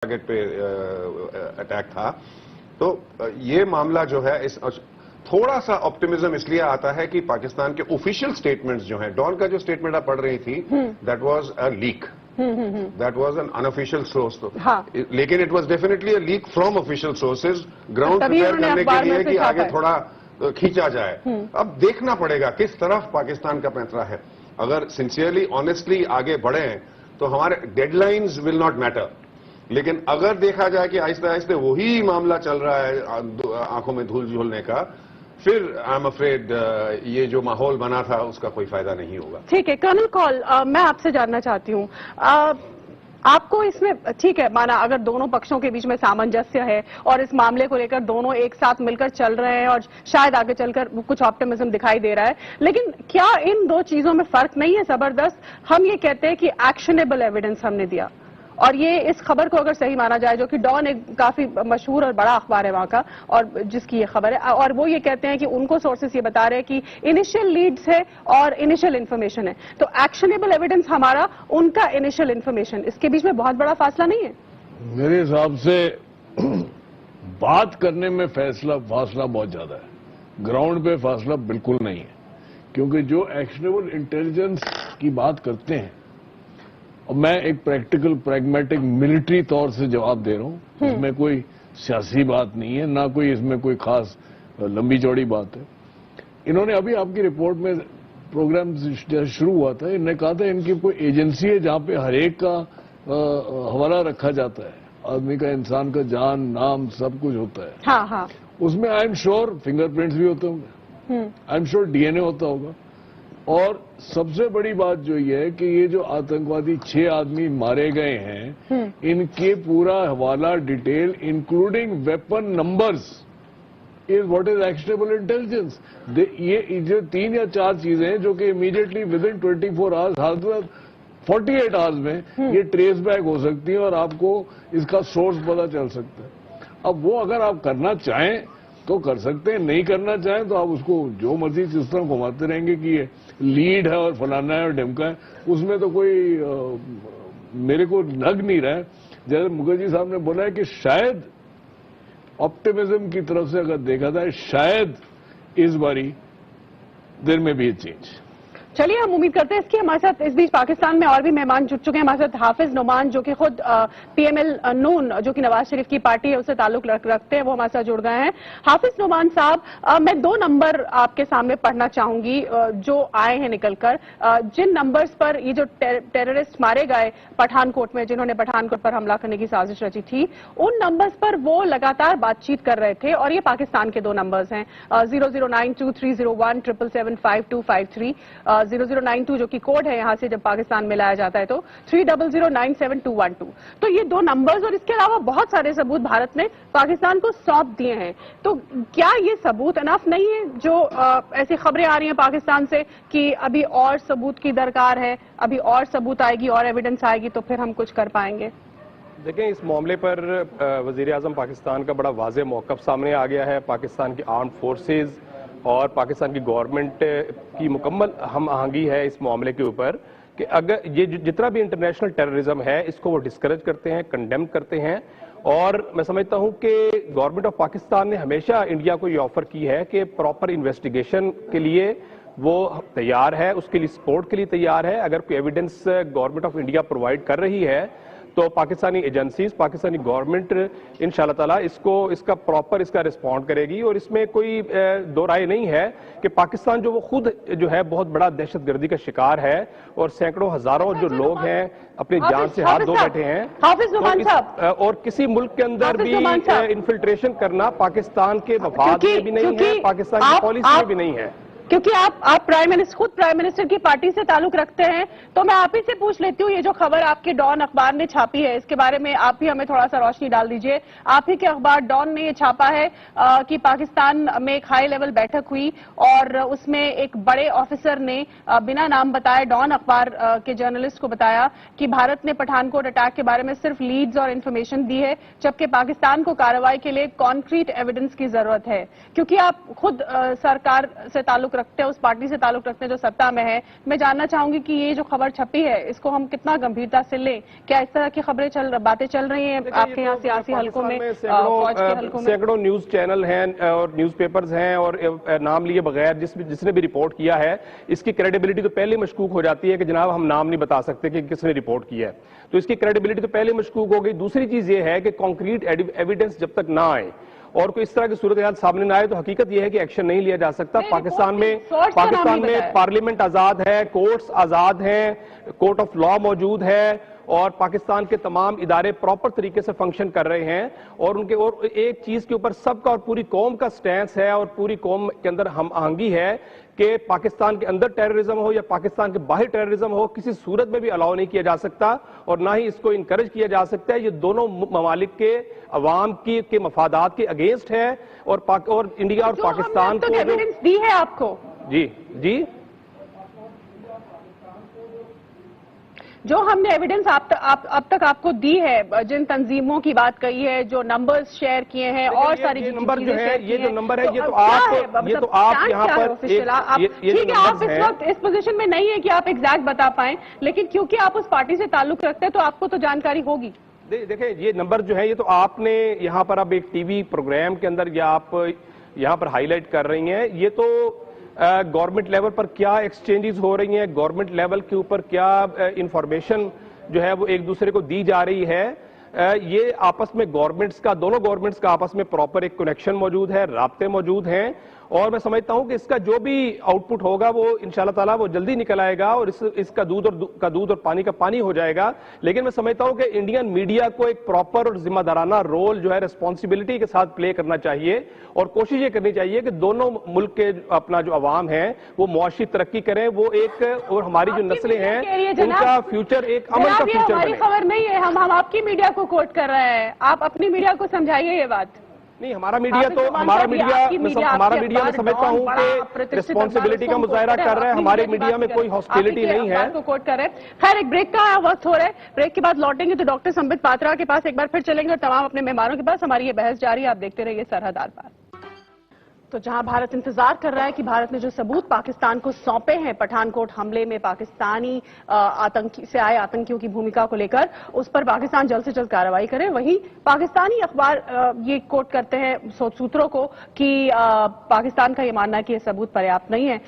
Target पे attack था। तो ये मामला जो है थोड़ा सा ऑप्टिमिज्म इसलिए आता है कि पाकिस्तान के ऑफिशियल स्टेटमेंट्स जो हैं, डॉन का जो स्टेटमेंट आप पढ़ रही थी, that was a leak, that was an unofficial source. लेकिन it was definitely a leak from official sources, ground prepare करने के लिए कि आगे थोड़ा खींचा जाए। अब देखना पड़ेगा किस तरफ पाकिस्तान का पैंतरा है। अगर सिंसियरली ऑनेस्टली आगे बढ़े तो हमारे डेडलाइंस विल नॉट मैटर, लेकिन अगर देखा जाए कि आहिस्ते आहिस्ते वही मामला चल रहा है आंखों में धूल झोलने का, फिर आई एम अफ्रेड ये जो माहौल बना था उसका कोई फायदा नहीं होगा। ठीक है कर्नल कौल, मैं आपसे जानना चाहती हूँ, आपको इसमें ठीक है माना अगर दोनों पक्षों के बीच में सामंजस्य है और इस मामले को लेकर दोनों एक साथ मिलकर चल रहे हैं और शायद आगे चलकर कुछ ऑप्टिमिज्म दिखाई दे रहा है, लेकिन क्या इन दो चीजों में फर्क नहीं है जबरदस्त? हम ये कहते हैं कि एक्शनेबल एविडेंस हमने दिया, और ये इस खबर को अगर सही माना जाए, जो कि डॉन एक काफी मशहूर और बड़ा अखबार है वहां का और जिसकी ये खबर है, और वो ये कहते हैं कि उनको सोर्सेस ये बता रहे हैं कि इनिशियल लीड्स है और इनिशियल इन्फॉर्मेशन है, तो एक्शनेबल एविडेंस हमारा, उनका इनिशियल इन्फॉर्मेशन, इसके बीच में बहुत बड़ा फासला नहीं है? मेरे हिसाब से बात करने में फासला बहुत ज्यादा है, ग्राउंड पे फासला बिल्कुल नहीं है। क्योंकि जो एक्शनेबल इंटेलिजेंस की बात करते हैं, और मैं एक प्रैक्टिकल प्रैग्मेटिक मिलिट्री तौर से जवाब दे रहा हूं, इसमें कोई सियासी बात नहीं है, ना कोई इसमें कोई खास लंबी चौड़ी बात है। इन्होंने अभी आपकी रिपोर्ट में प्रोग्राम शुरू हुआ था, इन्होंने कहा था इनकी कोई एजेंसी है जहां पे हर एक का हवाला रखा जाता है, आदमी का, इंसान का जान, नाम, सब कुछ होता है। हाँ हाँ। उसमें आई एम श्योर फिंगरप्रिंट्स भी होते होंगे, आई एम श्योर डीएनए होता होगा। और सबसे बड़ी बात जो ये है कि ये जो आतंकवादी 6 आदमी मारे गए हैं, इनके पूरा हवाला, detail, including weapon numbers, is what is actionable intelligence. ये जो 3 या 4 चीजें हैं जो कि immediately with in 24 hours, 48 hours में ये ट्रेस बैक हो सकती है और आपको इसका सोर्स पता चल सकता है। अब वो अगर आप करना चाहें तो कर सकते हैं, नहीं करना चाहें तो आप उसको जो मर्जी जिस तरह घुमाते रहेंगे कि ये लीड है और फलाना है और ढिमका है, उसमें तो कोई मेरे को लग नहीं रहा है। जैसे मुखर्जी साहब ने बोला है कि शायद ऑप्टिमिज्म की तरफ से अगर देखा जाए, शायद इस बारी देयर में बी चेंज। चलिए हम उम्मीद करते हैं इसकी। हमारे साथ इस बीच पाकिस्तान में और भी मेहमान जुट चुके हैं। हमारे साथ हाफिज नुमान, जो कि खुद पीएमएल नून, जो कि नवाज शरीफ की पार्टी है, उससे ताल्लुक रखते हैं, वो हमारे साथ जुड़ गए हैं। हाफिज नुमान साहब, मैं 2 नंबर आपके सामने पढ़ना चाहूंगी जो आए हैं निकलकर। जिन नंबर्स पर ये जो टेररिस्ट मारे गए पठानकोट में, जिन्होंने पठानकोट पर हमला करने की साजिश रची थी, उन नंबर्स पर वो लगातार बातचीत कर रहे थे, और ये पाकिस्तान के 2 नंबर्स हैं, 0092301775 75253, 0092 जो कि कोड है यहां से जब पाकिस्तान में लाया जाता है, तो 30097212। तो ये 2 नंबर्स और इसके अलावा बहुत सारे सबूत भारत ने पाकिस्तान को सौंप दिए हैं। तो क्या ये सबूत इनफ नहीं है? जो ऐसी खबरें आ रही हैं पाकिस्तान से कि अभी और सबूत की दरकार है, अभी और सबूत आएगी और एविडेंस आएगी तो फिर हम कुछ कर पाएंगे। देखें, इस मामले पर वजीर आजम पाकिस्तान का बड़ा वाज़ेह मौक़िफ़ सामने आ गया है। पाकिस्तान की आर्म्ड फोर्सेज और पाकिस्तान की गवर्नमेंट की मुकम्मल हम आहंगी है इस मामले के ऊपर कि अगर ये जितना भी इंटरनेशनल टेररिज्म है, इसको वो डिस्करेज करते हैं, कंडेम करते हैं। और मैं समझता हूं कि गवर्नमेंट ऑफ पाकिस्तान ने हमेशा इंडिया को ये ऑफर की है कि प्रॉपर इन्वेस्टिगेशन के लिए वो तैयार है, उसके लिए सपोर्ट के लिए तैयार है। अगर कोई evidence government of India provide कर रही है तो पाकिस्तानी एजेंसीज, पाकिस्तानी गवर्नमेंट इंशाल्लाह ताला इसका प्रॉपर रिस्पॉन्ड करेगी। और इसमें कोई दो राय नहीं है कि पाकिस्तान जो वो खुद जो है बहुत बड़ा दहशतगर्दी का शिकार है और सैकड़ों हजारों जो लोग हैं अपनी जान से हाथ धो बैठे हैं। तो और किसी मुल्क के अंदर भी इन्फिल्ट्रेशन करना पाकिस्तान के मफाद में भी नहीं है, पाकिस्तान की पॉलिसी में भी नहीं है। क्योंकि आप खुद प्राइम मिनिस्टर की पार्टी से ताल्लुक रखते हैं, तो मैं आप ही से पूछ लेती हूँ, ये जो खबर आपके डॉन अखबार ने छापी है, इसके बारे में आप ही हमें थोड़ा सा रोशनी डाल दीजिए। आप ही के अखबार डॉन ने ये छापा है कि पाकिस्तान में एक हाई लेवल बैठक हुई और उसमें एक बड़े ऑफिसर ने बिना नाम बताए डॉन अखबार के जर्नलिस्ट को बताया कि भारत ने पठानकोट अटैक के बारे में सिर्फ लीड्स और इन्फॉर्मेशन दी है, जबकि पाकिस्तान को कार्रवाई के लिए कॉन्क्रीट एविडेंस की जरूरत है। क्योंकि आप खुद सरकार से ताल्लुक रखते हैं, उस पार्टी से ताल्लुक रखते हैं जो सत्ता में है। मैं जानना चाहूंगी कि ये जो खबर छपी है इसको हम कितना गंभीरता से लें, क्या इस तरह की खबरें बातें चल रही हैं आपके यहाँ सियासी हलकों में, फौज के हलकों में? सैकड़ों न्यूज चैनल हैं और न्यूज़पेपर्स हैं और नाम लिए बगैर जिसने भी रिपोर्ट किया है, इसकी क्रेडिबिलिटी तो पहले मशकूक हो जाती है कि जनाब हम नाम नहीं बता सकते कि किसने रिपोर्ट किया है, तो इसकी क्रेडिबिलिटी तो पहले मशकूक हो गई। दूसरी चीज ये है कि कॉन्क्रीट एविडेंस जब तक ना आए और कोई इस तरह की सूरत हाल सामने ना आए तो हकीकत यह है कि एक्शन नहीं लिया जा सकता। पाकिस्तान में पार्लियामेंट आजाद है, कोर्ट्स आजाद हैं, कोर्ट ऑफ लॉ मौजूद है और पाकिस्तान के तमाम इदारे प्रॉपर तरीके से फंक्शन कर रहे हैं और एक चीज के ऊपर सबका और पूरी कौम का स्टैंस है और पूरी कौम के अंदर हम आहंगी है कि पाकिस्तान के अंदर टेररिज्म हो या पाकिस्तान के बाहर टेररिज्म हो, किसी सूरत में भी अलाउ नहीं किया जा सकता और ना ही इसको इंकरेज किया जा सकता है। ये दोनों ममालिक के अवाम के मफादात के अगेंस्ट है और इंडिया और पाकिस्तान को एविडेंस दी है आपको? जी जो हमने एविडेंस अब तक आपको दी है, जिन तंजीमों की बात कही है, जो नंबर्स शेयर किए हैं और सारी नंबर जो है, ये जो नंबर है, ये तो आप यहाँ पर ठीक है, आप इस वक्त इस पोजीशन में नहीं है कि आप एग्जैक्ट बता पाएं, लेकिन क्योंकि आप उस पार्टी से ताल्लुक रखते हैं तो आपको तो जानकारी होगी। देखिए ये नंबर जो है ये तो आपने यहाँ पर अब एक टीवी प्रोग्राम के अंदर या आप यहाँ पर हाईलाइट कर रही हैं, ये तो गवर्नमेंट लेवल पर क्या एक्सचेंजेस हो रही हैं, गवर्नमेंट लेवल के ऊपर क्या इंफॉर्मेशन जो है वो एक दूसरे को दी जा रही है, ये आपस में दोनों गवर्नमेंट्स का आपस में प्रॉपर एक कनेक्शन मौजूद है, राब्ते मौजूद हैं और मैं समझता हूं कि इसका जो भी आउटपुट होगा वो इंशाल्लाह ताला वो जल्दी निकल आएगा और इसका दूध और पानी का पानी हो जाएगा। लेकिन मैं समझता हूं कि इंडियन मीडिया को एक प्रॉपर और जिम्मेदाराना रोल जो है रिस्पॉन्सिबिलिटी के साथ प्ले करना चाहिए और कोशिश ये करनी चाहिए कि दोनों मुल्क के अपना जो अवाम है वो मुआशी तरक्की करें, वो एक और हमारी जो नस्लें हैं उनका फ्यूचर एक अमन का फ्यूचर बने। खबर नहीं है, हम आपकी मीडिया को कोट कर रहे हैं, आप अपनी मीडिया को समझाइए ये बात। नहीं, हमारा मीडिया मैं समझता हूं कि रिस्पॉन्सिबिलिटी का मुजाहरा कर रहा है, हमारे मीडिया में कोई हॉस्टिलिटी नहीं है। को कोट कर रहे हैं। खैर, एक ब्रेक का वक्त हो रहा है, ब्रेक के बाद लौटेंगे तो डॉक्टर संबित पात्रा के पास एक बार फिर चलेंगे और तमाम अपने मेहमानों के पास हमारी ये बहस जारी है। आप देखते रहिए सरहद आर पार। तो जहां भारत इंतजार कर रहा है कि भारत ने जो सबूत पाकिस्तान को सौंपे हैं पठानकोट हमले में पाकिस्तानी आतंकी से आए आतंकियों की भूमिका को लेकर, उस पर पाकिस्तान जल्द से जल्द कार्रवाई करे। वहीं पाकिस्तानी अखबार ये कोट करते हैं सूत्रों को कि पाकिस्तान का ये मानना है कि ये सबूत पर्याप्त नहीं है।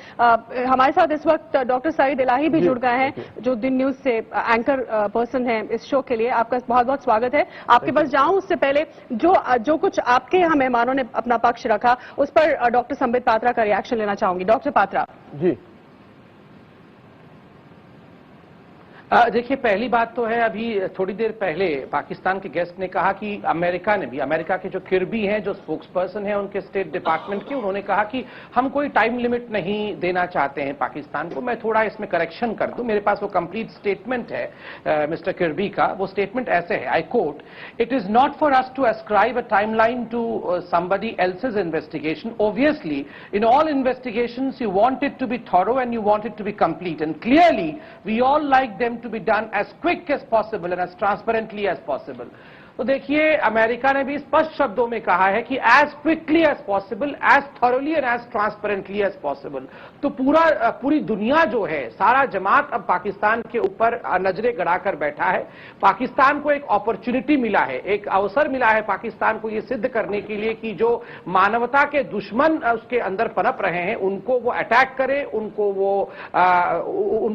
हमारे साथ इस वक्त डॉक्टर सईद इलाही भी जुड़ गए हैं, जो दिन न्यूज से एंकर पर्सन है इस शो के लिए। आपका बहुत बहुत स्वागत है। आपके पास जाऊं उससे पहले जो कुछ आपके यहाँ मेहमानों ने अपना पक्ष रखा उस पर डॉक्टर संबित पात्रा का रिएक्शन लेना चाहूंगी। डॉक्टर पात्रा जी, देखिए, पहली बात तो है, अभी थोड़ी देर पहले पाकिस्तान के गेस्ट ने कहा कि अमेरिका के जो किर्बी हैं, जो स्पोक्स पर्सन हैं उनके स्टेट डिपार्टमेंट के, उन्होंने कहा कि हम कोई टाइम लिमिट नहीं देना चाहते हैं पाकिस्तान को। मैं थोड़ा इसमें करेक्शन कर दूं, मेरे पास वो कंप्लीट स्टेटमेंट है मिस्टर किर्बी का। वो स्टेटमेंट ऐसे है, I quote, it is not for us to ascribe a timeline to somebody else's investigation. Obviously, in all investigations you want it to be thorough and you want it to be complete, and clearly we all like them to be done as quick as possible and as transparently as possible. तो देखिए, America ने भी स्पष्ट शब्दों में कहा है कि as quickly as possible, as thoroughly and as transparently as possible. तो पूरी दुनिया जो है, सारा जमात अब पाकिस्तान के ऊपर नजरें गड़ाकर बैठा है। पाकिस्तान को एक अपॉर्चुनिटी मिला है, एक अवसर मिला है पाकिस्तान को ये सिद्ध करने के लिए कि जो मानवता के दुश्मन उसके अंदर पनप रहे हैं उनको वो अटैक करे, उन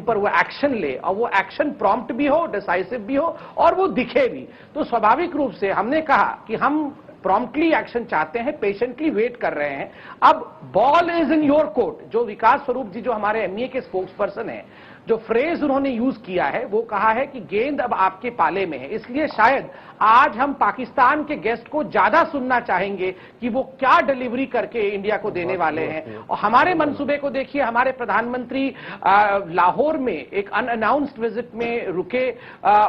पर वो एक्शन ले, और वो एक्शन प्रॉम्प्ट भी हो, डिसाइसिव भी हो और वो दिखे भी। तो स्वाभाविक रूप से हमने कहा कि हम प्रॉम्प्टली एक्शन चाहते हैं, पेशेंटली वेट कर रहे हैं। अब ball is in your court. जो विकास स्वरूप जी, जो हमारे एमईए के स्पोक्स पर्सन हैं, जो फ्रेज उन्होंने यूज किया है वो कहा है कि गेंद अब आपके पाले में है। इसलिए शायद आज हम पाकिस्तान के गेस्ट को ज्यादा सुनना चाहेंगे कि वो क्या डिलीवरी करके इंडिया को देने वाले हैं। और हमारे मंसूबे को देखिए, हमारे प्रधानमंत्री लाहौर में एक अनअनाउंस्ड विजिट में रुके,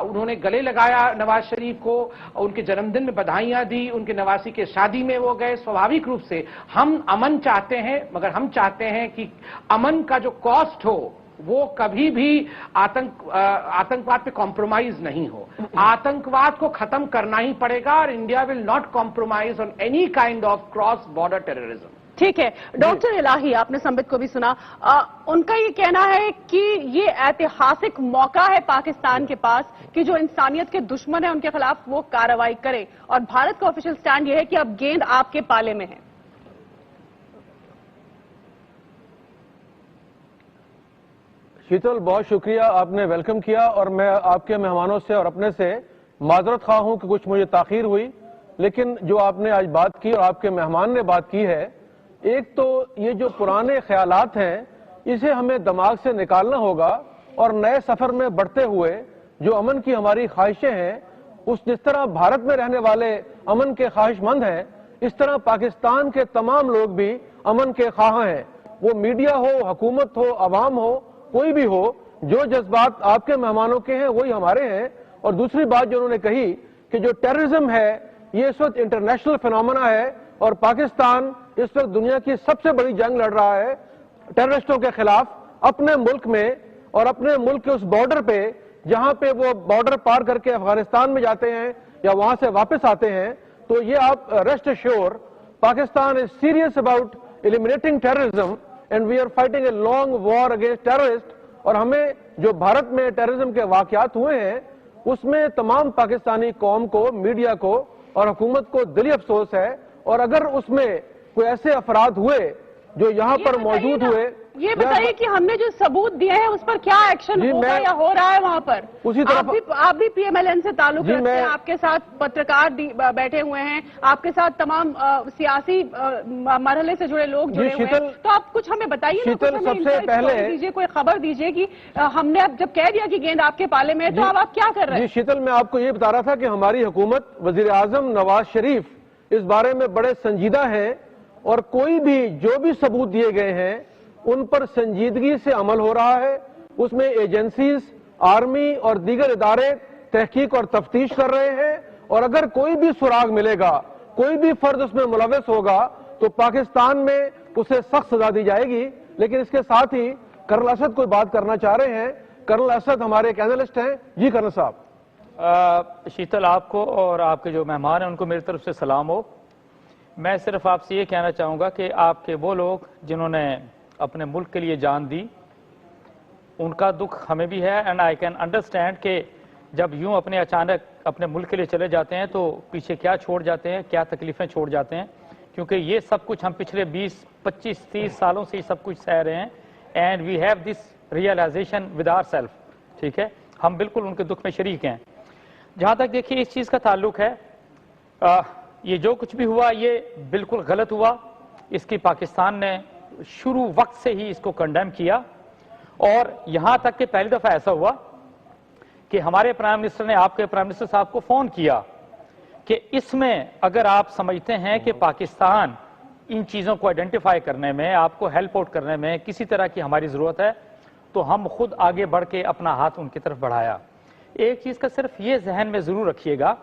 उन्होंने गले लगाया नवाज शरीफ को, उनके जन्मदिन में बधाइयां दी, उनके नवासी के शादी में वो गए। स्वाभाविक रूप से हम अमन चाहते हैं, मगर हम चाहते हैं कि अमन का जो कॉस्ट हो वो कभी भी आतंकवाद पे कॉम्प्रोमाइज नहीं हो। आतंकवाद को खत्म करना ही पड़ेगा और India will not compromise on any kind of cross border terrorism. ٹھیک ہے ڈاکٹر الہی، آپ نے سمبت کو بھی سنا، ان کا یہ کہنا ہے کہ یہ ایتہاسک موقع ہے پاکستان کے پاس کہ جو انسانیت کے دشمن ہیں ان کے خلاف وہ کارروائی کرے، اور بھارت کا آفیشیل سٹینڈ یہ ہے کہ اب گیند آپ کے پالے میں ہے۔ شیتل، بہت شکریہ، آپ نے ویلکم کیا، اور میں آپ کے مہمانوں سے اور اپنے سے معذرت خواہ ہوں کہ کچھ مجھے تاخیر ہوئی، لیکن جو آپ نے آج بات کی اور آپ کے مہمان نے بات کی ہے، ایک تو یہ جو پرانے خیالات ہیں اسے ہمیں دماغ سے نکالنا ہوگا، اور نئے سفر میں بڑھتے ہوئے جو امن کی ہماری خواہشیں ہیں، جس طرح بھارت میں رہنے والے امن کے خواہش مند ہیں، اس طرح پاکستان کے تمام لوگ بھی امن کے خواہاں ہیں، وہ میڈیا ہو، حکومت ہو، عوام ہو، کوئی بھی ہو، جو جذبات آپ کے مہمانوں کے ہیں وہی ہمارے ہیں۔ اور دوسری بات جو انہوں نے کہی کہ جو ٹیررزم ہے یہ اس وقت انٹرنیشنل فینومنا ہے، اور پاکستان اس وقت دنیا کی سب سے بڑی جنگ لڑ رہا ہے ٹیررسٹوں کے خلاف، اپنے ملک میں اور اپنے ملک کے اس بارڈر پہ جہاں پہ وہ بارڈر پار کر کے افغانستان میں جاتے ہیں یا وہاں سے واپس آتے ہیں۔ تو یہ آپ rest assured Pakistan is serious about eliminating terrorism and we are fighting a long war against terrorists، اور ہمیں جو بھارت میں ٹیررزم کے واقعات ہوئے ہیں اس میں تمام پاکستانی قوم کو، میڈیا کو اور حکومت کو دلی افسوس ہے، اور اگر اس میں کوئی ایسے افراد ہوئے جو یہاں پر موجود ہوئے، یہ بتائیے کہ ہم نے جو ثبوت دیے ہیں اس پر کیا ایکشن ہوگا یا ہو رہا ہے وہاں پر؟ اسی طرح آپ بھی پی ایم ایل این سے تعلق رکھتے ہیں، آپ کے ساتھ پترکار بیٹھے ہوئے ہیں، آپ کے ساتھ تمام سیاسی مرحلے سے جڑے لوگ جڑے ہوئے ہیں، تو آپ کچھ ہمیں بتائیے نا، کچھ ہمیں دیجیے، کوئی خبر دیجیے کہ ہم نے اب جب کہہ دیا کہ گیند آپ کے پالے میں ہے تو اب آپ کیا کر رہے ہیں؟ جی شیتل، میں آپ کو یہ بتا رہا تھا کہ ہماری حکومت، وزیر اعظم نواز شریف اس بارے میں بڑے سنجیدہ ہیں، اور کوئی بھی جو بھی ثبوت دیے گئے ہیں ان پر سنجیدگی سے عمل ہو رہا ہے، اس میں ایجنسیز، آرمی اور دیگر ادارے تحقیق اور تفتیش کر رہے ہیں، اور اگر کوئی بھی سراغ ملے گا، کوئی بھی فرد اس میں ملوث ہوگا تو پاکستان میں اسے سخت سزا دی جائے گی۔ لیکن اس کے ساتھ ہی کرنل اسد کوئی بات کرنا چاہ رہے ہیں۔ کرنل اسد ہمارے ایک اینالسٹ ہیں۔ جی کرنل صاحب۔ شیتل، آپ کو اور آپ کے جو مہمان ہیں ان کو میری طرف سے سلام ہو۔ میں صرف آپ سے یہ کہنا چاہوں گا کہ آپ کے وہ لوگ جنہوں نے اپنے ملک کے لیے جان دی، ان کا دکھ ہمیں بھی ہے، اینڈ آئی کین انڈرسٹینڈ کہ جب یوں اپنے اچانک اپنے ملک کے لیے چلے جاتے ہیں تو پیچھے کیا چھوڑ جاتے ہیں، کیا تکلیفیں چھوڑ جاتے ہیں، کیونکہ یہ سب کچھ ہم پچھلے 20، 25، 30 سالوں سے یہ سب کچھ سہ رہے ہیں، and we have this realisation with our self, ٹھیک ہے، ہم بالکل ان کے دکھ میں شریک ہیں۔ جہاں تک دیکھیے اس چیز کا تعلق ہے، یہ جو کچھ بھی ہوا یہ بالکل غلط ہوا، اس کی پاکستان نے شروع وقت سے ہی اس کو کنڈیم کیا، اور یہاں تک کہ پہلی دفعہ ایسا ہوا کہ ہمارے پرائم منسٹر نے آپ کے پرائم منسٹر صاحب کو فون کیا کہ اس میں اگر آپ سمجھتے ہیں کہ پاکستان ان چیزوں کو آئیڈینٹیفائی کرنے میں، آپ کو ہیلپ آؤٹ کرنے میں کسی طرح کی ہماری ضرورت ہے تو ہم خود آگے بڑھ کے اپنا ہاتھ ان کی طرف بڑھایا۔ ایک چیز کا صرف یہ ذہن میں ضرور رکھیے گا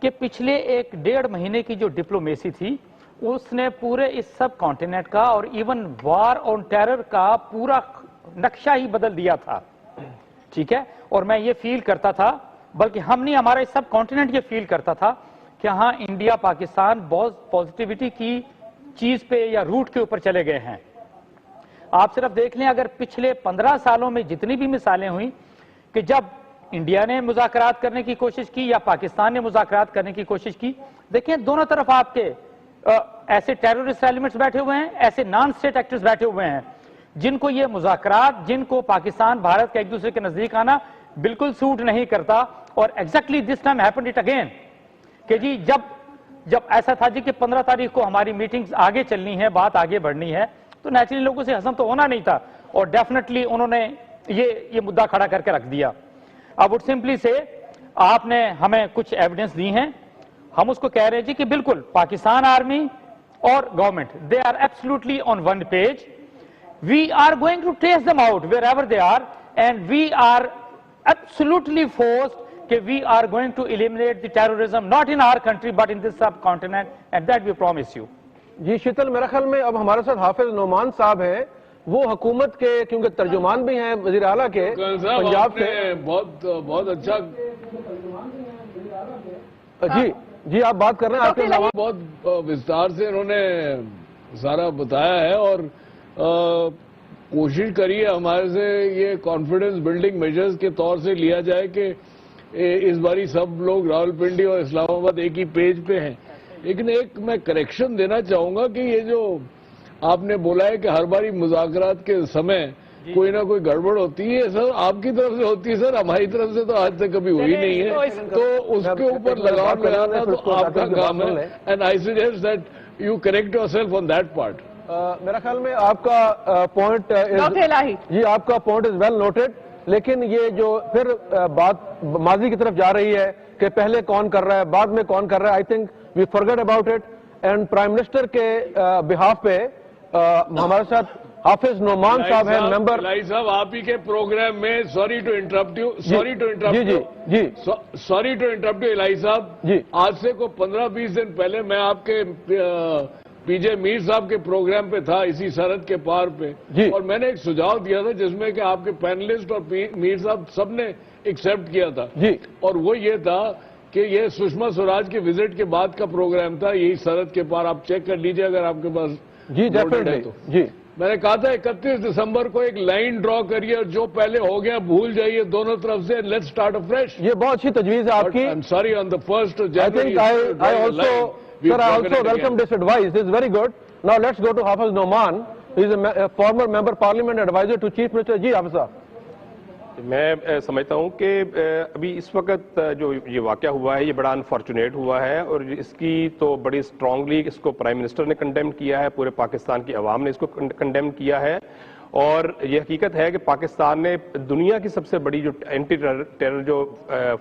کہ پچھلے 1-1.5 مہینے کی جو ڈپلومیسی تھی اس نے پورے اس سب کانٹیننٹ کا اور ایون وار آن ٹیرر کا پورا نقشہ ہی بدل دیا تھا، ٹھیک ہے، اور میں یہ فیل کرتا تھا، بلکہ ہم نہیں، ہمارا سب کانٹیننٹ یہ فیل کرتا تھا کہ ہاں انڈیا پاکستان بہت پازیٹیوٹی کی چیز پہ یا روٹ کے اوپر چلے گئے ہیں۔ آپ صرف دیکھ لیں اگر پچھلے 15 سالوں میں جتنی بھی مثالیں ہوئیں کہ جب انڈیا نے مذاکرات کرنے کی کوشش کی یا پاکستان نے مذاکرات کرنے کی کوشش کی، دیکھیں دونوں طرف آپ کے ایسے ٹیررسٹ ایلیمنٹس بیٹھے ہوئے ہیں، ایسے نان اسٹیٹ ایکٹرز بیٹھے ہوئے ہیں جن کو یہ مذاکرات، جن کو پاکستان بھارت کا ایک دوسرے کے نزدیک آنا بالکل سوٹ نہیں کرتا، اور exactly this time happened it again کہ جی جب ایسا تھا جی کہ 15 تاریخ کو ہماری میٹنگز آگے چلنی ہے، بات آگے بڑھنی ہے، تو نیچرلی لوگوں سے ہضم تو ہونا نہیں تھا، اور ڈیفینیٹلی انہوں نے یہ مدعا کھڑا کر کے رکھ دیا۔ اب وڈ سمپلی سے آپ نے ہمیں کچھ ایویڈنس دی ہیں، ہم اس کو کہہ رہے ہیں جی کہ بالکل پاکستان آرمی اور government they are absolutely on one page, we are going to trace them out wherever they are, and we are absolutely forced کہ we are going to eliminate the terrorism not in our country but in this subcontinent, and that we promise you. جی شیتل، میرا خیال میں اب ہمارے ساتھ حافظ نعمان صاحب ہیں، وہ حکومت کے کیونکہ ترجمان بھی ہیں وزیر اعلیٰ کے پنجاب سے۔ بہت اچھا جی آپ بات کر رہے ہیں، آپ کے بہت وستار سے انہوں نے सारा बताया है और कोशिश करिए हमारे से ये कॉन्फिडेंस बिल्डिंग मेजर्स के तौर से लिया जाए कि इस बारी सब लोग रावलपिंडी और इस्लामाबाद एक ही पेज पे हैं। लेकिन एक मैं करेक्शन देना चाहूंगा कि ये जो आपने बोला है कि हर बारी मुज़ाकरात के समय कोई ना कोई गड़बड़ होती है, सर आपकी तरफ से होती है, सर हमारी तरफ से तो आज तक कभी हुई नहीं है, तो उसके ऊपर लगाम लगाना तो आपका काम है। And I suggest that you correct yourself on that part. मेरा ख्याल में आपका पॉइंट जी आपका पॉइंट इज वेल नोटेड, लेकिन ये जो फिर बात माजी की तरफ जा रही है कि पहले कौन कर रहा है बाद में कौन कर रहा है, I think we forget about it. And prime minister के बिहाफ पे हमारे साथ हाफिज नोमान साहब है मेंबर। साहब आप ही के प्रोग्राम में सॉरी टू इंटरप्ट यू इलाही साहब जी, आज से को 15-20 दिन पहले मैं आपके पीजे मीर साहब के प्रोग्राम पे था इसी सरहद के पार पे जी, और मैंने एक सुझाव दिया था जिसमें कि आपके पैनलिस्ट और मीर साहब सबने एक्सेप्ट किया था जी, और वो ये था कि ये सुषमा स्वराज के विजिट के बाद का प्रोग्राम था, यही सरहद के पार, आप चेक कर लीजिए अगर आपके पास जी डेफिनेटली तो। जी मैंने कहा था 31 दिसंबर को एक लाइन ड्रॉ करिए और जो पहले हो गया भूल जाइए दोनों तरफ से, लेट्स स्टार्ट अफ्रेश। ये बहुत अच्छी तजवीज है आपकी। I am sorry on the 1st I January think I also welcome this advice. This is very good. Now let's go to Hafiz Noman. He is a former member parliament advisor to Chief Minister. जी हाफिज साहब। मैं समझता हूं कि अभी इस वक्त जो ये वाकया हुआ है ये बड़ा अनफॉर्चुनेट हुआ है और इसकी तो बड़ी स्ट्रांगली इसको प्राइम मिनिस्टर ने कंडेम किया है, पूरे पाकिस्तान की अवाम ने इसको कंडेम किया है और ये हकीकत है कि पाकिस्तान ने दुनिया की सबसे बड़ी जो एंटी टेरर जो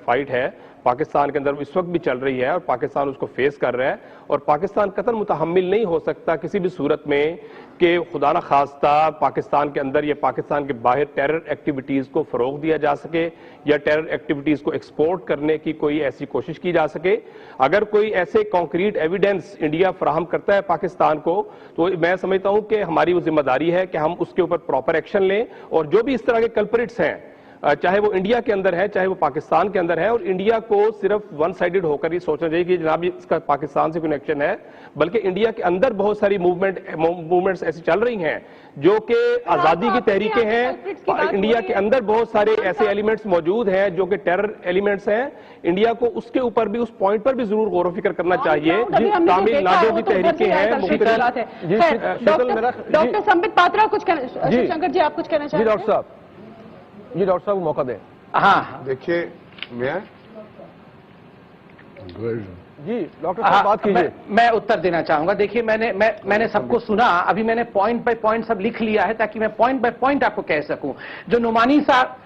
फाइट है पाकिस्तान के अंदर इस वक्त भी चल रही है और पाकिस्तान उसको फेस कर रहा है और पाकिस्तान कतई मुतहम्मिल नहीं हो सकता किसी भी सूरत में कि खुदा न खास्ता पाकिस्तान के अंदर या पाकिस्तान के बाहर टेरर एक्टिविटीज को फरोग दिया जा सके या टेरर एक्टिविटीज को एक्सपोर्ट करने की कोई ऐसी कोशिश की जा सके। अगर कोई ऐसे कॉन्क्रीट एविडेंस इंडिया फराहम करता है पाकिस्तान को तो मैं समझता हूं कि हमारी वो जिम्मेदारी है कि हम उसके ऊपर प्रॉपर एक्शन लें और जो भी इस तरह के कल्परिट्स हैं चाहे वो इंडिया के अंदर है चाहे वो पाकिस्तान के अंदर है, और इंडिया को सिर्फ वन साइडेड होकर ही सोचना चाहिए कि जनाब इसका पाकिस्तान से कनेक्शन है, बल्कि इंडिया के अंदर बहुत सारी मूवमेंट्स ऐसी चल रही हैं जो कि आजादी की तहरीकें हैं। इंडिया के अंदर बहुत सारे ऐसे एलिमेंट्स मौजूद हैं जो कि टेरर एलिमेंट्स हैं। इंडिया को उसके ऊपर भी उस पॉइंट पर भी जरूर गौर व फिक्र करना चाहिए। तमिलनाडु की तहरीकें हैं। डॉक्टर संबित पात्रा कुछ शंकर जी आप कुछ कहना चाहते हैं? डॉक्टर साहब को मौका दें। हाँ देखिए मैं जी डॉक्टर साहब बात कीजिए। मैं उत्तर देना चाहूंगा। देखिए मैंने सबको सुना, अभी मैंने पॉइंट बाय पॉइंट सब लिख लिया है ताकि मैं पॉइंट बाय पॉइंट आपको कह सकूं। जो नुमानी साहब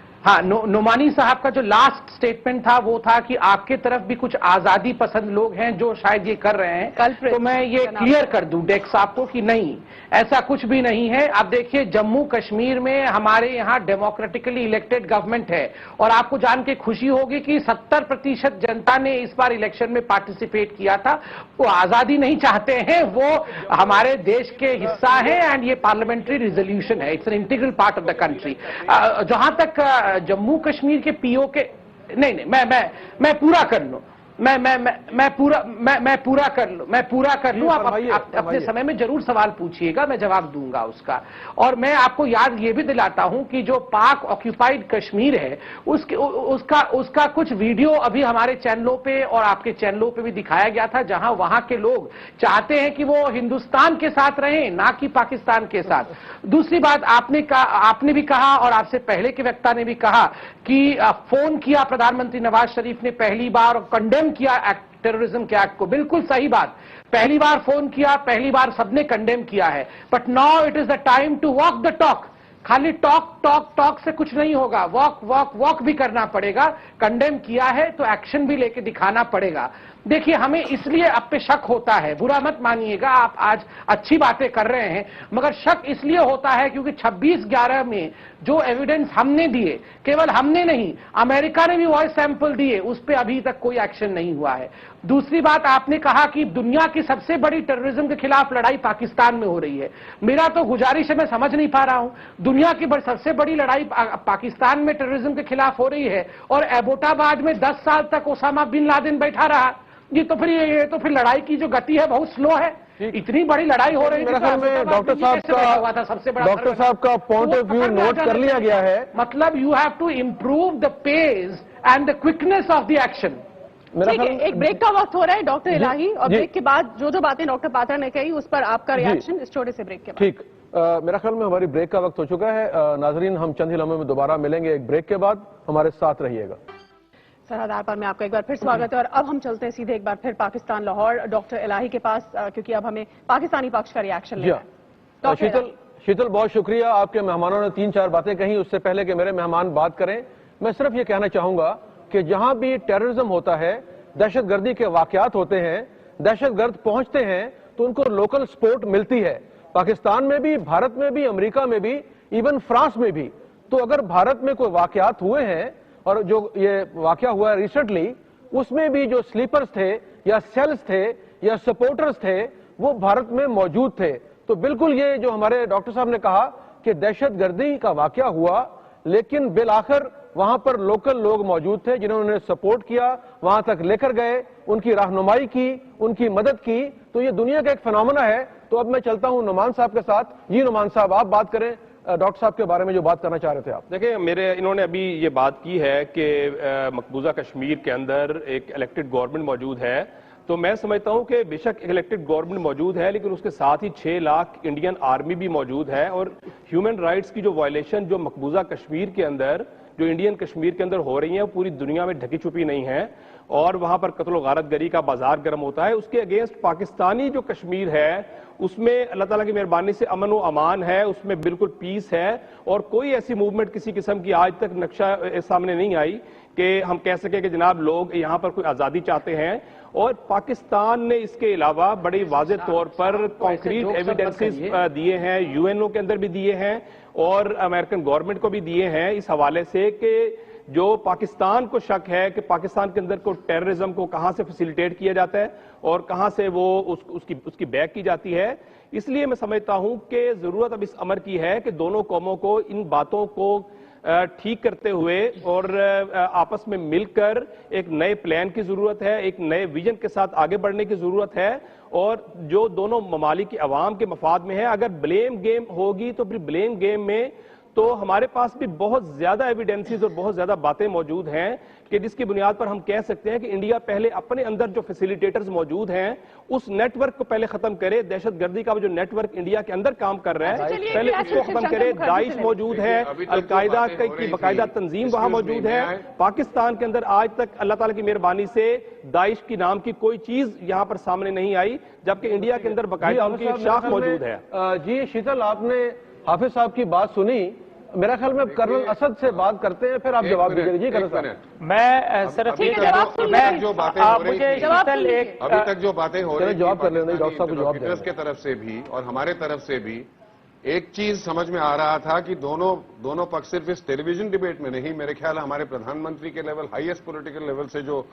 नुमानी साहब का जो लास्ट स्टेटमेंट था वो था कि आपके तरफ भी कुछ आजादी पसंद लोग हैं जो शायद ये कर रहे हैं, तो मैं ये क्लियर कर दूं डेक्स आपको कि नहीं, ऐसा कुछ भी नहीं है। आप देखिए जम्मू कश्मीर में हमारे यहाँ डेमोक्रेटिकली इलेक्टेड गवर्नमेंट है और आपको जान के खुशी होगी कि 70% जनता ने इस बार इलेक्शन में पार्टिसिपेट किया था। वो आजादी नहीं चाहते हैं, वो हमारे देश के हिस्सा है एंड ये पार्लियामेंट्री रिजोल्यूशन है, it's an integral part of the country. जहां तक जम्मू कश्मीर के पीओ के नहीं मैं पूरा कर लूं, मैं पूरा कर लूं। आप अपने समय में जरूर सवाल पूछिएगा, मैं जवाब दूंगा उसका। और मैं आपको याद ये भी दिलाता हूं कि जो पाक ऑक्यूपाइड कश्मीर है उसका कुछ वीडियो अभी हमारे चैनलों पे और आपके चैनलों पे भी दिखाया गया था, जहां वहां के लोग चाहते हैं कि वो हिंदुस्तान के साथ रहें ना कि पाकिस्तान के साथ। दूसरी बात आपने भी कहा और आपसे पहले के वक्ता ने भी कहा कि फोन किया प्रधानमंत्री नवाज शरीफ ने पहली बार और कंडेम किया टेररिज्म के एक्ट को। बिल्कुल सही बात, पहली बार फोन किया, पहली बार सबने कंडेम किया है, but now it is the time to walk the talk. खाली टॉक से कुछ नहीं होगा, वॉक भी करना पड़ेगा। कंडेम किया है तो एक्शन भी लेके दिखाना पड़ेगा। देखिए हमें इसलिए अब पे शक होता है, बुरा मत मानिएगा, आप आज अच्छी बातें कर रहे हैं, मगर शक इसलिए होता है क्योंकि 26/11 में जो एविडेंस हमने दिए, केवल हमने नहीं अमेरिका ने भी वॉइस सैंपल दिए, उस पर अभी तक कोई एक्शन नहीं हुआ है। दूसरी बात आपने कहा कि दुनिया की सबसे बड़ी टेररिज्म के खिलाफ लड़ाई पाकिस्तान में हो रही है। मेरा तो गुजारिश है, मैं समझ नहीं पा रहा हूं, दुनिया की सबसे बड़ी लड़ाई पाकिस्तान में टेररिज्म के खिलाफ हो रही है और एबोटाबाद में 10 साल तक ओसामा बिन लादेन बैठा रहा। ये तो फिर लड़ाई की जो गति है बहुत स्लो है। इतनी बड़ी लड़ाई हो रही थी। मेरे ख्याल में डॉक्टर साहब का पॉइंट ऑफ व्यू नोट कर लिया गया है। मतलब you have to improve the pace and the quickness of the action. ठीक है, एक ब्रेक का वक्त हो रहा है डॉक्टर इलाही, और ब्रेक के बाद जो बातें डॉक्टर पात्रा ने कही उस पर आपका रिएक्शन इस छोटे से ब्रेक के बाद। ठीक, मेरा ख्याल में हमारी ब्रेक का वक्त हो चुका है। नाजरीन, हम चंद ही लम्हों में दोबारा मिलेंगे एक ब्रेक के बाद, हमारे साथ रहिएगा। सरहदार पर में आपका एक बार फिर स्वागत है, और अब हम चलते हैं सीधे एक बार फिर पाकिस्तान लाहौर डॉक्टर इलाही के पास, क्योंकि अब हमें पाकिस्तानी पक्ष का रिएक्शन लेना है। शीतल, बहुत शुक्रिया। आपके मेहमानों ने 3-4 बातें कही। उससे पहले कि मेरे मेहमान बात करें, मैं सिर्फ ये कहना चाहूंगा कि जहां भी टेररिज्म होता है, दहशतगर्दी के वाकयात होते हैं, दहशतगर्द पहुंचते हैं, तो उनको लोकल सपोर्ट मिलती है। पाकिस्तान में भी, भारत में भी, अमेरिका में भी, इवन फ्रांस में भी। तो अगर भारत में कोई वाकयात हुए हैं, और जो ये वाकया हुआ है रिसेंटली, उसमें भी जो स्लीपर्स थे या सेल्स थे या सपोर्टर्स थे, वो भारत में मौजूद थे। तो बिल्कुल ये जो हमारे डॉक्टर साहब ने कहा कि दहशतगर्दी का वाकया हुआ, लेकिन बिल आखिर वहां पर लोकल लोग मौजूद थे जिन्होंने सपोर्ट किया, वहां तक लेकर गए, उनकी रहनुमाई की, उनकी मदद की। तो ये दुनिया का एक फिनोमेना है। तो अब मैं चलता हूं नुमान साहब के साथ। जी नुमान साहब, आप बात करें डॉक्टर साहब के बारे में जो बात करना चाह रहे थे आप। देखिए, इन्होंने अभी ये बात की है कि मकबूजा कश्मीर के अंदर एक इलेक्टेड गवर्नमेंट मौजूद है। तो मैं समझता हूं कि बेशक इलेक्टेड गवर्नमेंट मौजूद है, लेकिन उसके साथ ही 6 लाख इंडियन आर्मी भी मौजूद है, और ह्यूमन राइट्स की जो वायलेशन जो मकबूजा कश्मीर के अंदर, जो इंडियन कश्मीर के अंदर हो रही है, वो पूरी दुनिया में ढकी छुपी नहीं है, और वहां पर कत्ल गारत गरी का बाजार गर्म होता है। उसके अगेंस्ट पाकिस्तानी जो कश्मीर है, उसमें अल्लाह ताला की मेहरबानी से अमन व अमान है, उसमें बिल्कुल पीस है, और कोई ऐसी मूवमेंट किसी किस्म की आज तक नक्शा सामने नहीं आई कि हम कह सके कि जनाब लोग यहाँ पर कोई आज़ादी चाहते हैं। और पाकिस्तान ने इसके अलावा बड़ी वाज़ेह तौर पर कॉन्क्रीट एविडेंसेस दिए हैं, यूएनओ के अंदर भी दिए हैं और अमेरिकन गवर्नमेंट को भी दिए हैं, इस हवाले से कि जो पाकिस्तान को शक है कि पाकिस्तान के अंदर को टेररिज्म को कहां से फैसिलिटेट किया जाता है और कहां से वो उसकी बैक की जाती है। इसलिए मैं समझता हूं कि जरूरत अब इस अमर की है कि दोनों कौमों को इन बातों को ठीक करते हुए और आपस में मिलकर एक नए प्लान की जरूरत है, एक नए विजन के साथ आगे बढ़ने की जरूरत है, और जो दोनों ममालिक की अवाम के मफाद में है। अगर ब्लेम गेम होगी तो फिर ब्लेम गेम में तो हमारे पास भी बहुत ज्यादा एविडेंसेस और बहुत ज्यादा बातें मौजूद हैं कि जिसकी बुनियाद पर हम कह सकते हैं कि इंडिया पहले अपने अंदर जो फैसिलिटेटर्स मौजूद हैं उस नेटवर्क को पहले खत्म करे। दहशतगर्दी का जो नेटवर्क इंडिया के अंदर काम कर रहा है पहले उसको खत्म करे। दाइश मौजूद है, अलकायदा की बाकायदा तंजीम वहां मौजूद है। पाकिस्तान के अंदर आज तक अल्लाह ताला की मेहरबानी से दाइश की नाम की कोई चीज यहां पर सामने नहीं आई, जबकि इंडिया के अंदर बाकायदा उनकी एक शाख मौजूद है। जी शीतल, आपने हाफिज साहब की बात सुनी। मेरा ख्याल में कर्नल असद से बात करते हैं, फिर आप जवाब दीजिए। जी कर्नल साहब, मैं सिर्फ जो बातें हो रही थी, अभी तक जो बातें हो रही, जवाब कर लेंगे डॉक्टर साहब को जवाब दें। के तरफ से भी और हमारे तरफ से भी एक चीज समझ में आ रहा था कि दोनों पक्ष सिर्फ इस टेलीविजन डिबेट में नहीं, मेरे ख्याल हमारे प्रधानमंत्री के लेवल, हाईएस्ट पॉलिटिकल लेवल से जो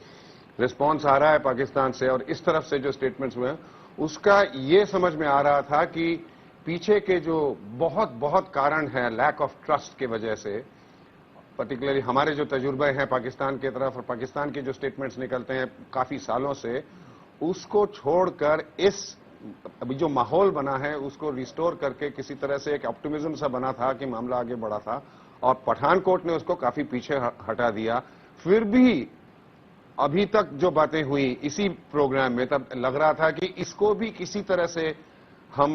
रिस्पॉन्स आ रहा है पाकिस्तान से और इस तरफ से जो स्टेटमेंट्स हुए हैं, उसका ये समझ में आ रहा था कि पीछे के जो बहुत कारण है लैक ऑफ ट्रस्ट की वजह से, पर्टिकुलरली हमारे जो तजुर्बे हैं पाकिस्तान की तरफ और पाकिस्तान के जो स्टेटमेंट्स निकलते हैं काफी सालों से, उसको छोड़कर इस अभी जो माहौल बना है उसको रिस्टोर करके किसी तरह से एक ऑप्टिमिज्म सा बना था कि मामला आगे बढ़ा था, और पठानकोट ने उसको काफी पीछे हटा दिया। फिर भी अभी तक जो बातें हुई इसी प्रोग्राम में, तब लग रहा था कि इसको भी किसी तरह से हम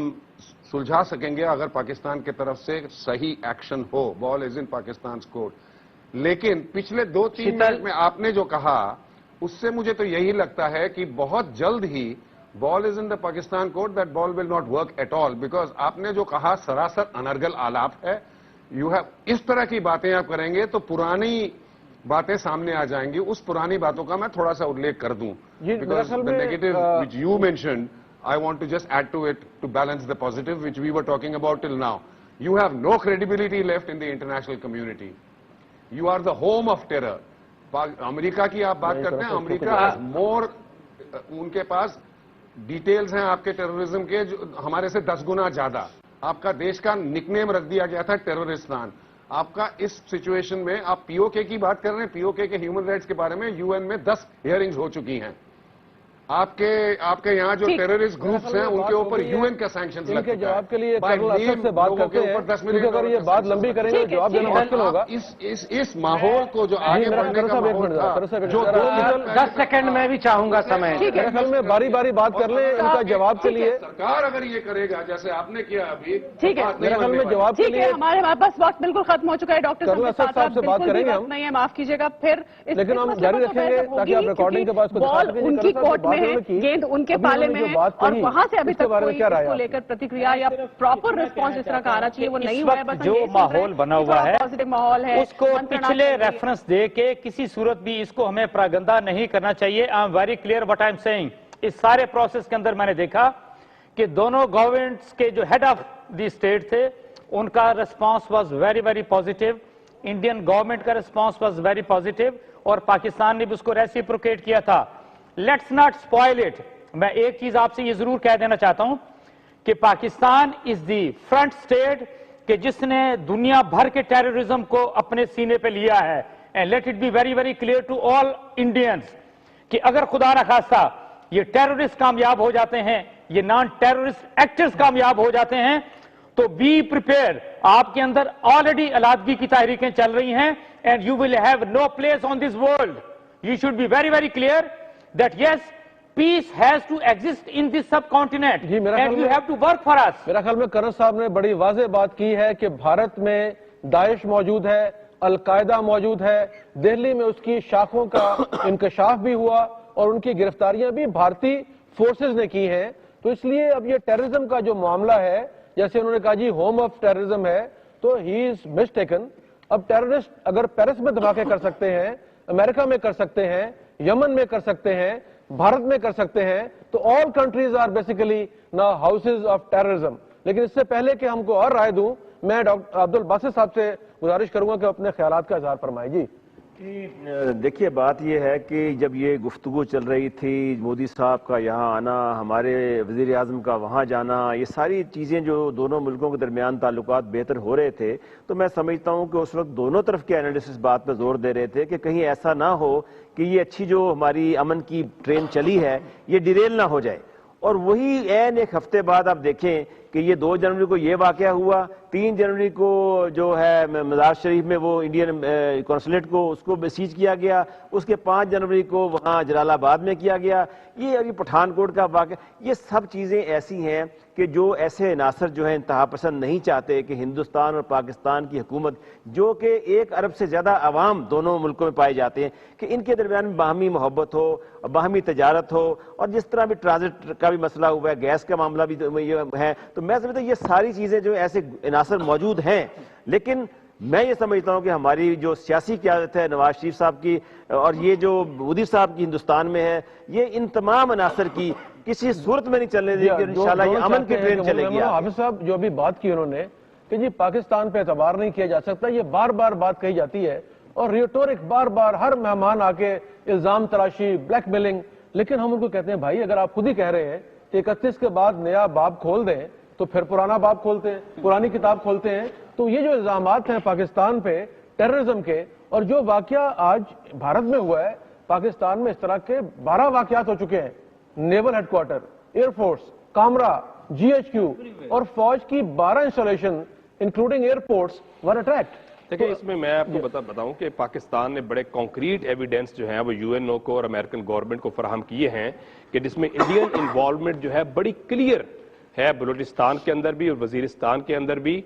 सुलझा सकेंगे अगर पाकिस्तान की तरफ से सही एक्शन हो। Ball is in Pakistan court. लेकिन पिछले 2-3 मिनट में आपने जो कहा उससे मुझे तो यही लगता है कि बहुत जल्द ही ball is in the Pakistan court, that ball will not work at all, because आपने जो कहा सरासर अनर्गल आलाप है। यू हैव इस तरह की बातें आप करेंगे तो पुरानी बातें सामने आ जाएंगी। उस पुरानी बातों का मैं थोड़ा सा उल्लेख कर दूं, because the negative which you mentioned, I want to just add to it to balance the positive which we were talking about till now. You have no credibility left in the international community. You are the home of terror. America की आप बात करते हैं, America has more, उनके पास details हैं आपके terrorism के जो हमारे से 10 गुना ज्यादा। आपका देश का निकनेम रख दिया गया था टेररिस्तान। आपका इस सिचुएशन में आप पीओके की बात कर रहे हैं, पीओके के ह्यूमन राइट्स के बारे में यूएन में 10 हियरिंग्स हो चुकी हैं। آپ کے یہاں جو ٹیررسٹ گروپس ہیں ان کے اوپر UN کا سینکشنز لگ کے جواب کے لیے کرنل اسد سے بات کرتے ہیں کیونکہ اگر یہ بات لمبی کریں گے جواب دینا مشکل ہوگا. اس ماحول کو جو آگے بڑھنے کا ماحول تھا جو 10 سیکنڈ میں بھی چاہوں گا سمے. میرے خیال میں باری باری بات کر لیں ان کا جواب کے لیے. سرکار اگر یہ کرے گا جیسے آپ نے کیا ابھی, ٹھیک ہے میرے خیال میں جواب کے ٹھیک ہے, لیے ہمارے پاس وقت بالکل ختم ہو چکا ہے. ڈاکٹر صاحب سے بات کریں گے ہم, نہیں ہے, معاف کیجیے گا. پھر لیکن ہم جاری رکھیں گے تاکہ آپ ریکارڈنگ کے پاس بال ان کی کورٹ میں ہے, گیند ان کے پالے میں ہے, اور وہاں سے ابھی تک کوئی اس کو لے کر پرتکریا یا پراپر ریسپانس اس طرح کا آنا چاہیے وہ نہیں ہوا ہے. بس جو ماحول بنا ہوا ہے پازیٹیو ماحول ہے, اس کو پچھلے ریفرنس دے کے کسی صورت بھی اس کو ہمیں پراگندہ نہیں کرنا چاہیے. I am very clear what I am seeing. اس سارے پروسیس کے اندر میں نے دیکھا کہ دونوں گورنمنٹس کے جو ہیڈ آف دی اسٹیٹ تھے ان کا response was very very positive. Indian government کا ریسپانس واز ویری پازیٹیو اور پاکستان نے بھی اس کو ریسیپروکیٹ کیا تھا. Let's not spoil it. میں ایک چیز آپ سے یہ ضرور کہہ دینا چاہتا ہوں کہ پاکستان از دی فرنٹ اسٹیٹ کہ جس نے دنیا بھر کے ٹیررزم کو اپنے سینے پہ لیا ہے. And let it be very very clear to all Indians کہ اگر خدا نخواستہ یہ ٹیررسٹ کامیاب ہو جاتے ہیں, یہ نان ٹیررسٹ ایکٹرز کامیاب ہو جاتے ہیں, تو بی پریپیئر. آپ کے اندر آلریڈی علیحدگی کی تحریکیں چل رہی ہیں and you will have no place on this world. You should be very very clear that yes peace has to exist in this subcontinent and you have to work for us. میرا خیال میں colonel صاحب نے بڑی واضح بات کی ہے کہ بھارت میں داعش موجود ہے, القاعدہ موجود ہے, دہلی میں اس کی شاخوں کا انکشاف بھی ہوا اور ان کی گرفتاریاں بھی بھارتی فورسز نے کی ہیں. تو اس لیے اب یہ ٹیررزم کا جو معاملہ ہے, جیسے انہوں نے کہا جی ہوم آف ٹیررزم ہے, تو ہی از مسٹیکن. اب ٹیررسٹ اگر پیرس میں دھماکے کر سکتے ہیں, امریکہ میں کر سکتے ہیں, یمن میں کر سکتے ہیں, بھارت میں کر سکتے ہیں, تو آل کنٹریز آر بیسیکلی نا ہاؤسز آف ٹیررزم. لیکن اس سے پہلے کہ ہم کو اور رائے دوں, میں ڈاکٹر عبد الباسط صاحب سے گزارش کروں گا کہ اپنے خیالات کا اظہار فرمائیں. جی دیکھیے, بات یہ ہے کہ جب یہ گفتگو چل رہی تھی, مودی صاحب کا یہاں آنا, ہمارے وزیر اعظم کا وہاں جانا, یہ ساری چیزیں جو دونوں ملکوں کے درمیان تعلقات بہتر ہو رہے تھے, تو میں سمجھتا ہوں کہ اس وقت دونوں طرف کے انالیسس بات پہ زور دے رہے تھے کہ کہیں ایسا نہ ہو کہ یہ اچھی جو ہماری امن کی ٹرین چلی ہے یہ ڈیریل نہ ہو جائے. اور وہی عین ایک ہفتے بعد آپ دیکھیں کہ یہ 2 جنوری کو یہ واقعہ ہوا, 3 جنوری کو جو ہے مزار شریف میں وہ انڈین قونصلیٹ کو اس کو بسیج کیا گیا, اس کے 5 جنوری کو وہاں جلال آباد میں کیا گیا, یہ ابھی پٹھان کوٹ کا واقعہ. یہ سب چیزیں ایسی ہیں کہ جو ایسے عناصر جو ہیں انتہا پسند نہیں چاہتے کہ ہندوستان اور پاکستان کی حکومت, جو کہ 1 ارب سے زیادہ عوام دونوں ملکوں میں پائے جاتے ہیں, کہ ان کے درمیان باہمی محبت ہو, باہمی تجارت ہو. اور جس طرح بھی ٹرانزٹ کا بھی مسئلہ ہوا ہے, گیس کا معاملہ بھی ہے, تو میں سمجھتا ہوں یہ ساری چیزیں جو ایسے عناصر موجود ہیں. لیکن میں یہ سمجھتا ہوں کہ ہماری جو سیاسی قیادت ہے نواز شریف صاحب کی, اور یہ جو مودی صاحب کی ہندوستان میں ہے, یہ ان تمام عناصر کی کسی صورت میں نہیں چلنے دیں کہ انشاءاللہ یہ امن کی ٹرین چلے گی. حافظ صاحب جو ابھی بات کی انہوں نے کہ جی پاکستان پہ اعتبار نہیں کیا جا سکتا, یہ بار بار بات کہی جاتی ہے اور ریٹورک بار بار ہر مہمان آ کے الزام تراشی, بلیک میلنگ. لیکن ہم ان کو کہتے ہیں بھائی اگر آپ خود ہی کہہ رہے ہیں کہ 31 کے بعد نیا باب کھول دیں تو پھر پرانا باب کھولتے ہیں, پرانی کتاب کھولتے ہیں. تو یہ جو الزامات ہیں پاکستان پہ ٹیررزم کے, اور جو واقعہ آج بھارت میں ہوا ہے, پاکستان میں اس طرح کے 12 واقعات ہو چکے ہیں. Naval headquarter, air force, Kamra, GHQ اور فوج کی 12 installation including airports were attacked. دیکھیں, اس میں میں آپ کو بتاؤں کہ پاکستان نے بڑے کانکریٹ ایویڈنس جو ہیں وہ UNO کو اور امریکن گورنمنٹ کو فراہم کیے ہیں کہ جس میں انڈین انوالومنٹ جو ہے بڑی کلیئر ہے, بلوچستان کے اندر بھی اور وزیرستان کے اندر بھی.